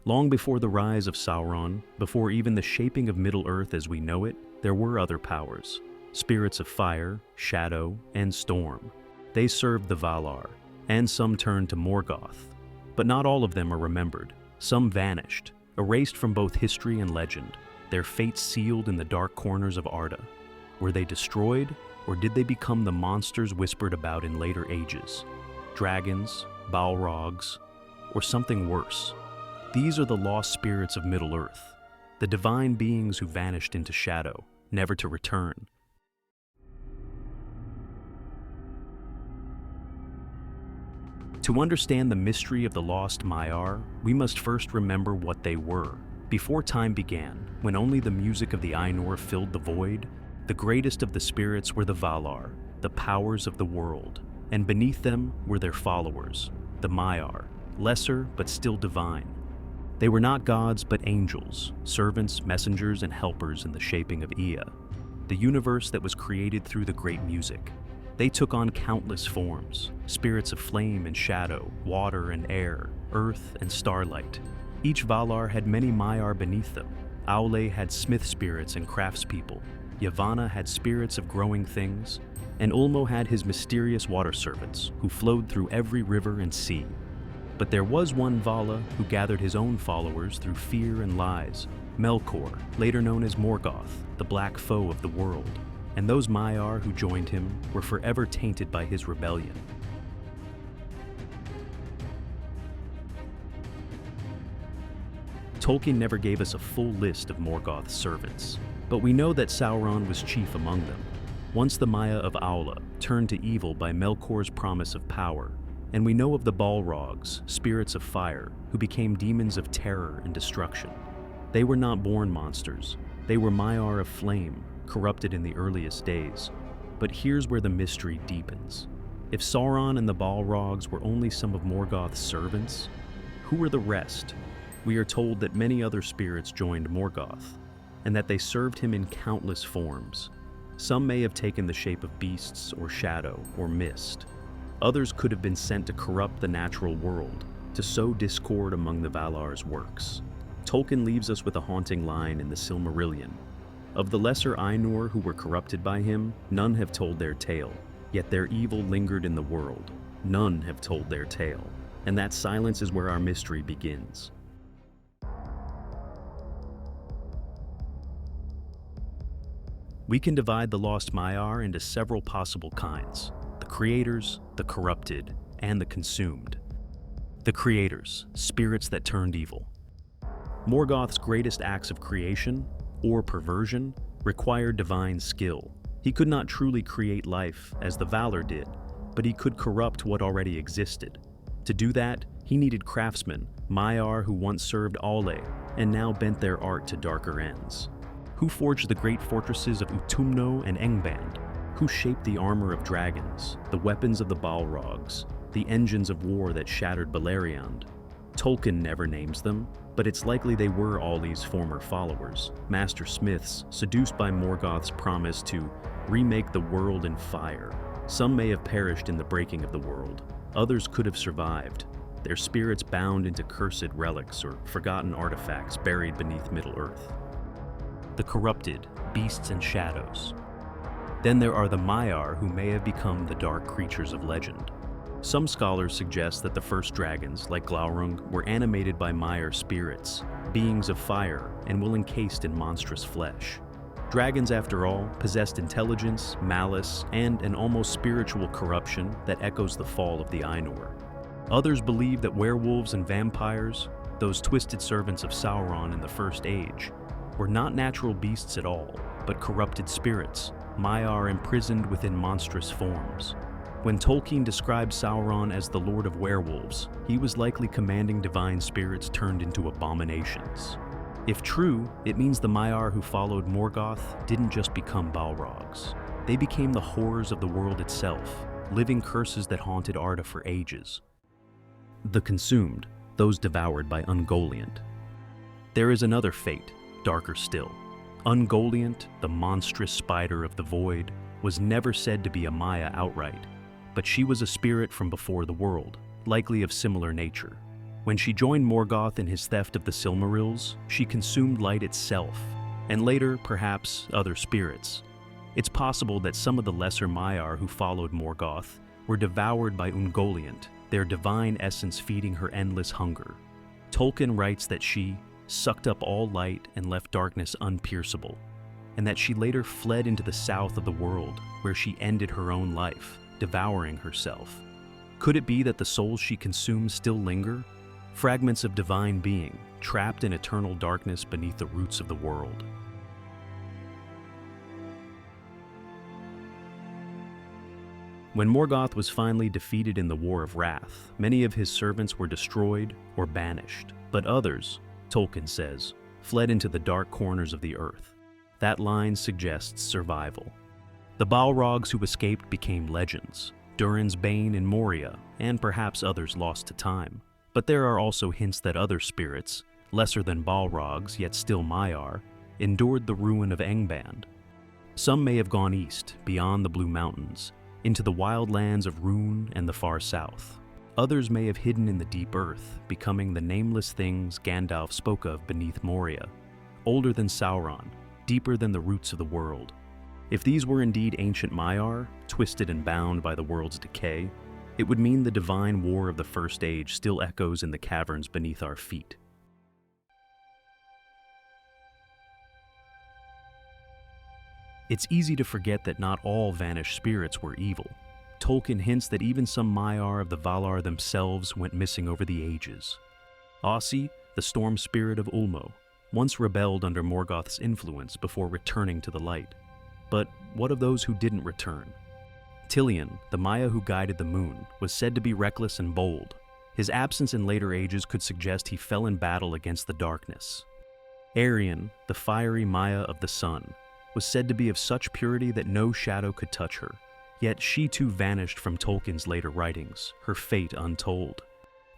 Long before the rise of Sauron, before even the shaping of Middle-earth as we know it, there were other powers, spirits of fire, shadow, and storm. They served the Valar, and some turned to Morgoth. But not all of them are remembered. Some vanished, erased from both history and legend, their fates sealed in the dark corners of Arda. Were they destroyed, or did they become the monsters whispered about in later ages? Dragons, Balrogs, or something worse? These are the lost spirits of Middle-earth, the divine beings who vanished into shadow, never to return. To understand the mystery of the lost Maiar, we must first remember what they were. Before time began, when only the music of the Ainur filled the void, the greatest of the spirits were the Valar, the powers of the world, and beneath them were their followers, the Maiar, lesser but still divine. They were not gods but angels, servants, messengers, and helpers in the shaping of Ea, the universe that was created through the great music. They took on countless forms, spirits of flame and shadow, water and air, earth and starlight. Each Valar had many Maiar beneath them. Aule had smith spirits and craftspeople. Yavanna had spirits of growing things, and Ulmo had his mysterious water servants, who flowed through every river and sea. But there was one Vala who gathered his own followers through fear and lies, Melkor, later known as Morgoth, the black foe of the world. And those Maiar who joined him were forever tainted by his rebellion. Tolkien never gave us a full list of Morgoth's servants, but we know that Sauron was chief among them. Once the Maya of Aula turned to evil by Melkor's promise of power, and we know of the Balrogs, spirits of fire, who became demons of terror and destruction. They were not born monsters. They were Maiar of flame, corrupted in the earliest days. But here's where the mystery deepens. If Sauron and the Balrogs were only some of Morgoth's servants, who were the rest? We are told that many other spirits joined Morgoth, and that they served him in countless forms. Some may have taken the shape of beasts or shadow or mist. Others could have been sent to corrupt the natural world, to sow discord among the Valar's works. Tolkien leaves us with a haunting line in the Silmarillion. Of the lesser Ainur who were corrupted by him, none have told their tale, yet their evil lingered in the world. None have told their tale, and that silence is where our mystery begins. We can divide the lost Maiar into several possible kinds: the creators, the corrupted, and the consumed. The creators, spirits that turned evil. Morgoth's greatest acts of creation, or perversion, required divine skill. He could not truly create life, as the Valar did, but he could corrupt what already existed. To do that, he needed craftsmen, Maiar who once served Aule, and now bent their art to darker ends. Who forged the great fortresses of Utumno and Engband? Who shaped the armor of dragons, the weapons of the Balrogs, the engines of war that shattered Beleriand? Tolkien never names them, but it's likely they were Aule's former followers, master smiths seduced by Morgoth's promise to remake the world in fire. Some may have perished in the breaking of the world. Others could have survived, their spirits bound into cursed relics or forgotten artifacts buried beneath Middle-earth. The corrupted, beasts and shadows. Then there are the Maiar who may have become the dark creatures of legend. Some scholars suggest that the first dragons, like Glaurung, were animated by Maiar spirits, beings of fire and will encased in monstrous flesh. Dragons, after all, possessed intelligence, malice, and an almost spiritual corruption that echoes the fall of the Ainur. Others believe that werewolves and vampires, those twisted servants of Sauron in the First Age, were not natural beasts at all, but corrupted spirits, Maiar imprisoned within monstrous forms. When Tolkien described Sauron as the Lord of Werewolves, he was likely commanding divine spirits turned into abominations. If true, it means the Maiar who followed Morgoth didn't just become Balrogs. They became the horrors of the world itself, living curses that haunted Arda for ages. The consumed, those devoured by Ungoliant. There is another fate, darker still. Ungoliant, the monstrous spider of the void, was never said to be a Maia outright, but she was a spirit from before the world, likely of similar nature. When she joined Morgoth in his theft of the Silmarils, she consumed light itself, and later, perhaps, other spirits. It's possible that some of the lesser Maiar who followed Morgoth were devoured by Ungoliant, their divine essence feeding her endless hunger. Tolkien writes that she sucked up all light and left darkness unpierceable, and that she later fled into the south of the world, where she ended her own life, devouring herself. Could it be that the souls she consumed still linger? Fragments of divine being, trapped in eternal darkness beneath the roots of the world. When Morgoth was finally defeated in the War of Wrath, many of his servants were destroyed or banished, but others, Tolkien says, fled into the dark corners of the earth. That line suggests survival. The Balrogs who escaped became legends, Durin's bane in Moria, and perhaps others lost to time. But there are also hints that other spirits, lesser than Balrogs yet still Maiar, endured the ruin of Angband. Some may have gone east, beyond the Blue Mountains, into the wild lands of Rhûn and the far south. Others may have hidden in the deep earth, becoming the nameless things Gandalf spoke of beneath Moria, older than Sauron, deeper than the roots of the world. If these were indeed ancient Maiar, twisted and bound by the world's decay, it would mean the divine war of the First Age still echoes in the caverns beneath our feet. It's easy to forget that not all vanished spirits were evil. Tolkien hints that even some Maiar of the Valar themselves went missing over the ages. Ossi, the storm spirit of Ulmo, once rebelled under Morgoth's influence before returning to the light. But what of those who didn't return? Tilion, the Maia who guided the moon, was said to be reckless and bold. His absence in later ages could suggest he fell in battle against the darkness. Arian, the fiery Maia of the sun, was said to be of such purity that no shadow could touch her. Yet she too vanished from Tolkien's later writings, her fate untold.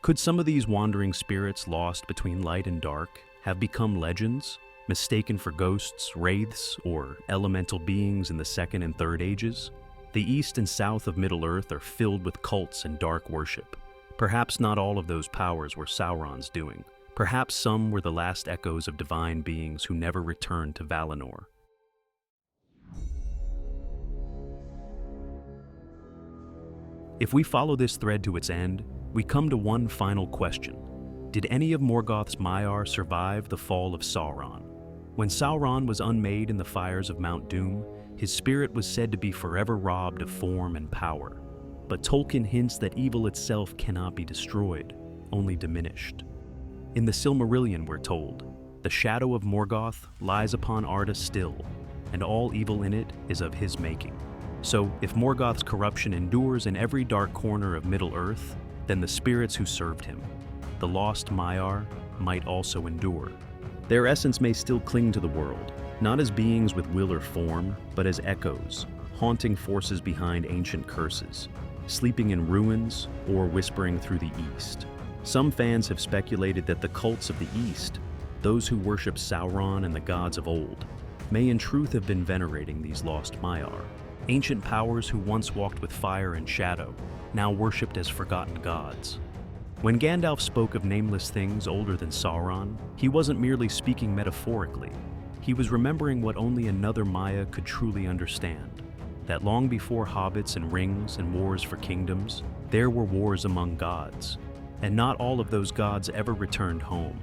Could some of these wandering spirits lost between light and dark have become legends, mistaken for ghosts, wraiths, or elemental beings in the Second and Third Ages? The east and south of Middle-earth are filled with cults and dark worship. Perhaps not all of those powers were Sauron's doing. Perhaps some were the last echoes of divine beings who never returned to Valinor. If we follow this thread to its end, we come to one final question. Did any of Morgoth's Maiar survive the fall of Sauron? When Sauron was unmade in the fires of Mount Doom, his spirit was said to be forever robbed of form and power. But Tolkien hints that evil itself cannot be destroyed, only diminished. In the Silmarillion, we're told, the shadow of Morgoth lies upon Arda still, and all evil in it is of his making. So, if Morgoth's corruption endures in every dark corner of Middle-earth, then the spirits who served him, the lost Maiar, might also endure. Their essence may still cling to the world, not as beings with will or form, but as echoes, haunting forces behind ancient curses, sleeping in ruins or whispering through the east. Some fans have speculated that the cults of the east, those who worship Sauron and the gods of old, may in truth have been venerating these lost Maiar. Ancient powers who once walked with fire and shadow, now worshipped as forgotten gods. When Gandalf spoke of nameless things older than Sauron, he wasn't merely speaking metaphorically. He was remembering what only another Maia could truly understand, that long before hobbits and rings and wars for kingdoms, there were wars among gods, and not all of those gods ever returned home.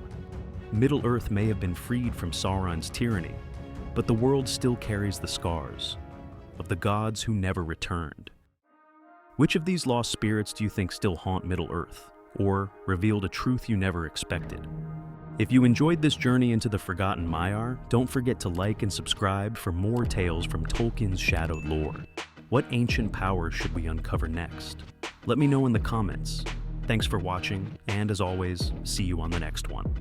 Middle-earth may have been freed from Sauron's tyranny, but the world still carries the scars of the gods who never returned. Which of these lost spirits do you think still haunt Middle-earth, or revealed a truth you never expected? If you enjoyed this journey into the forgotten Maiar, don't forget to like and subscribe for more tales from Tolkien's shadowed lore. What ancient powers should we uncover next? Let me know in the comments. Thanks for watching, and as always, see you on the next one.